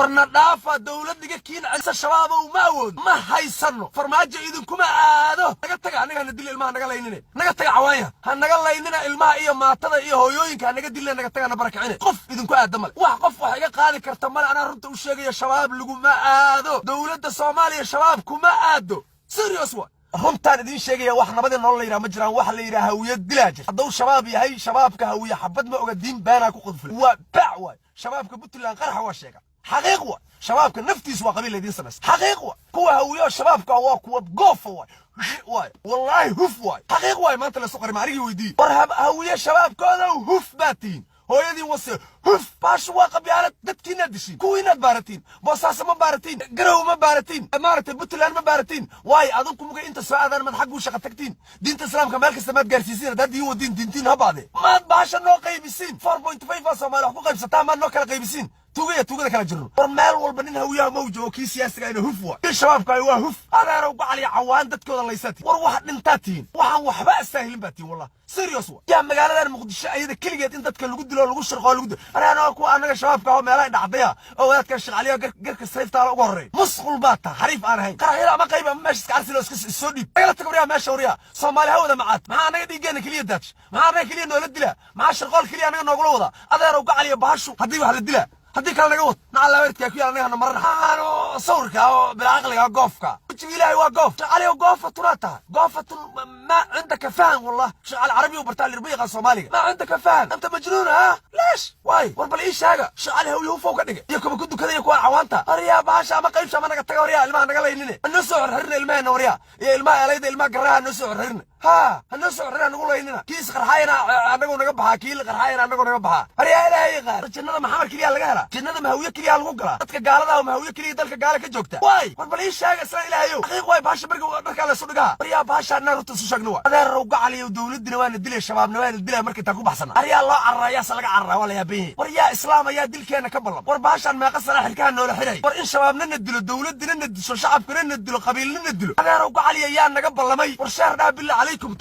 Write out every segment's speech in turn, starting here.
warna dhaafa dawladdiga kiin cisa shabaab oo ma awood ma haysano farmaajo idinkuma aado naga taga aniga na dil ilmaha naga laynine naga taga cawaaya ha naga laynina ilmaha iyo maatada iyo hooyooyinka naga dilna naga taga na barakicine qof idinku aado mal wax qof wax iga qaadi karta mal ana runta u sheegaya shabaab laguma aado dawladda Soomaaliya shabaab kuma aado serious wa runtaan idin sheegaya wax nabadii nolol leeyahay ma jiraan wax la yiraahdo hawiyad dilaaje hadduu shabaab yahay shabaabka hawiya xabad ma oga diin baana ku qodful waa bacwa shabaabka Puntland qarxa waa sheega xaqiiq wa shabaabka naftiis waa qabiil idin sameys xaqiiq wa kuwa hawiyo shabaabka waa kuwa goof waay wallahi huf waay xaqiiq waay maanta la soo qaray maarigi weydii war hawiyo shabaabkooda huf baatiin hooyadii wase huf bash waa qabyaalad dadkiina dishin kuwiinaad baaratiin boosaas ma baaratiin garow ma baaratiin amaarta Puntland ma baaratiin waay adinku muga inta soo aadan mad xaq u shaqo tagtiin diinta islaamka meel kasta maad gaarsiisiin dad iyo diintiin habaade maad baasha noo qaybisiin 4.5 Soomaali wax ku qaybsataa maad noo kala qaybisiin tuugada kala jirno war meel walba nin hawiyaha mawjo kii siyaasiga ina huf waa shabaabka ay waa huf adeero gacali cawaan dadkooda laysati war wax dhintaatiin waxaan waxba astaahilin baatiin wallah serious wa ya magaalada Muqdisho ayada kaligeed in dadka lagu dilo lagu shirqo lagu dilo ana ku anaga shabaabka oo meelaha dhacdaya oo dadka shaqaaliya garka sayfta ugu horeey musqul baata xariif aan ahayn qaraxyada ama qayb ama meesha iskaarsi iska soo dhiib ayla tagriya meesha wariya Soomaali hawada macaad maxaa anaga dhigeena kaliya daadsh maxaa anaga kaliya noola dila maxaa shirqool kaliya anaga noogula wada adeero gacali baashu hadii wax la dila هدي كلا نجوت نعلى ورتك يا كيا نحن مرة حانو صورك أو بالعقل يا قافك وتجي إلهي وقاف عليه وقافة تراتا قافة ما عندك فهم والله شغال عربي وبرتال ربيع الصومالي ما عندك فهم أنت مجنون ها ليش واي وربل إيش هذا شغال هو يوفو كذا يكون كنتو كذا يكون عوانتا أريا باشا ما قيمش ما نقطع وريا الماء نقلا ينني النسوع هرنا الماء نوريا يا الماء ليد الماء قراها النسوع هرنا ها النسوع هرنا نقول يننا كيس قرحينا أنا قلنا نقبها كيل قرحينا أنا قلنا نقبها أريا إلهي غير جنة محمد كليا لقاها جنة مهوية كليا lagu gala dadka gaalada ma hawiyo kaliya dalka gaala ka joogta way war bal ii sheeg isla ilaahayo xaqiiq way baasha marka la soo dhigaa bariya baasha naruto soo sheegno adeer roog caliyo dawladina waa dilay shabaabna waa dilay markii ta ku baxsana ariya loo carraya salaga carraa wala yaabay war yaa islaam ayaa dilkeena ka ballan war baashan meeqa sana xilkaan noola xiray war in shabaabna dilo dawladina diso shacabkana dilo qabiilna dilo adeer roog caliyo yaa naga ballamay war sheerna billahi alaykum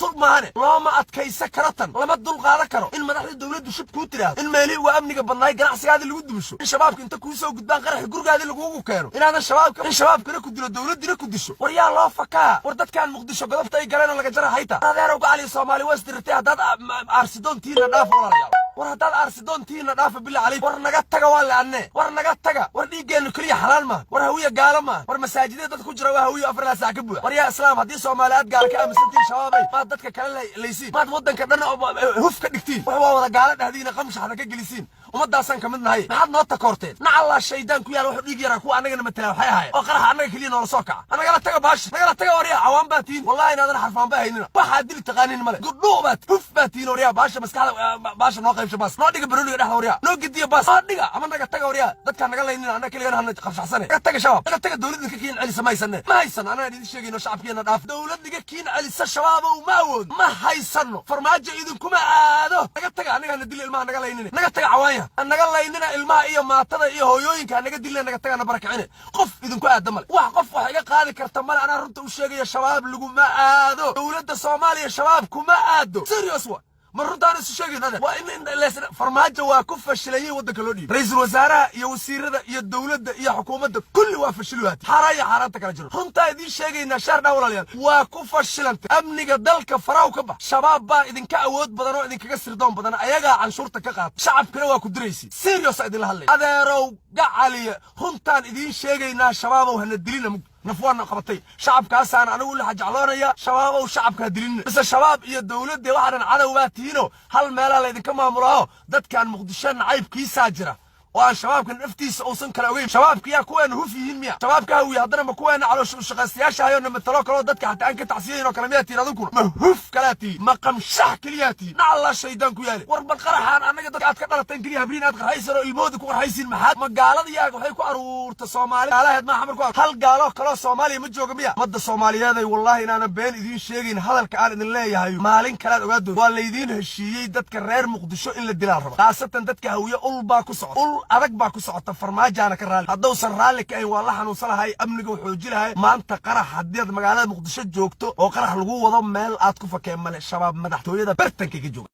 tur maane looma adkaysa karatan lama dul qaada karo in madaxda dawladdu shib ku tiraado in meeli waa amniga badnaay ganacsigaada lagu dubisho shabaabka inta ku soo gudbaan qarax gurgaada lagu keeno inaadan shabaabka ku dilo dawladina ku disho war yaa loo fakaa war dadkan Muqdisho godobta ay galeen laga jara hayta adeero gacali Soomaali wasdirtay hadad arsidoontiina dhaaf walaalayaal war hadad arsidoontiina dhaaf billahi alayk war naga taga waa laanne war naga taga war dhiigeenu kaliya xalaal ma war hawiya gaala ma war masaajidada dad ku jira waa hawiya afar saac ka buuxa war yaa islaam hadii Soomaaliyaad gaala ka aaminsantiin shabaabay ma dadka kale leeysiin ma wadanka dhan huf ka dhigtiin wax waa wada gaala dhahdina qamshaxda ka gelisiin umadaasan kamid nahay maxaad noo takoorteen nacala shaydaan ku yaal wuxuu dhig yara ku anagana matala waxay ahayd oo qarax anaga kaliya noo soo kaca anaga la taga baash anaga la taga wariya cawaan baatiin wallahi inaadan xarfaan baahaynina waxa dil taqaanin male gudhuubat huf baatiin wariya baasha maskaxda baasha noo qaybsho baas noo dhiga barooliga dhaxda wariya noo gidiyo baas noo dhiga ama naga taga wariya dadka naga leynina anaga kaliya hana qabshaxsane naga taga shabaab naga taga dawladda ka kiin celi samaysanne ma haysan anaa idin sheegayno shacabkeena dhaaf dawladda kiin celi shabaab oo ma awood ma haysano farmaajo idinkuma aado naga taga aniga na dil ilmaha naga leynina naga taga cawaaya naga leynina ilmaha iyo maatada iyo hooyooyinka naga dilna naga taga na barakicine qof idinku aado mal wax qof wax iga qaadi karta mal ana runta u sheegaya shabaab laguma aado dawladda Soomaaliya shabaab kuma aado serious wa مرودان الشيء هذا وإن فرماجة وكفة شلية ودك لودي رئيس الوزراء يا وزير يا الدولة يا حكومة كل وافشلوات حرايا حارتك رجل هم هذه الشيء نشر دولة اليوم وكفة شلنت أمني قدلك فراو كبا شباب با إذن كأود بدنو إذن كسر دون بدن أيجا عن شرطة كقط شعب كروا كدريسي سيريوس إذن هاللي هذا رو قعلي هم إذن شيء شباب وهندلينا نفوان قبطي شعب كاسان أنا أقول حاج علونا يا شباب وشعب كهدلين بس الشباب يا الدولة دي واحد على واتينو هل مالا اللي كمان مراه ده كان مقدشان عيب كيس أجرة والشباب كان افتيس اوصن كلاوين شباب كيا كوين هو في هلميا شباب كهوي هضرنا ما كوين على شغاسياش هاي لما تلاقوا دتك حتى انك تحسين وكلمياتي هذوكم مهف كلاتي مقام شح كلياتي نعلا شيدان كيالي ورب القرحان انا دتك ادكدلتين كليا برين اد هيسرو المود كو هيسين maxaad magaalada waxay ku aruurta Soomaali alaheed ma xamar ku hal gaalo kala Soomaali ma jooga miya wadda Soomaaliyeed ay wallahi inaana been idin sheegin hadalka aan idin leeyahay maalin kala ogaado waa la idin heshiiyay dadka reer Muqdisho in la dilaa rabo qaasatan dadka hawiye ulba ku socdo adag baa ku socota farmaajana ka raali hadduu san raali ka ay wala xanuunsanahay amniga wuxuu jilahay maanta qarax hadii magaalada Muqdisho joogto oo qarax lagu wado meel aad ku fakeen male shabaab madaxtooyada bartanka ka jooga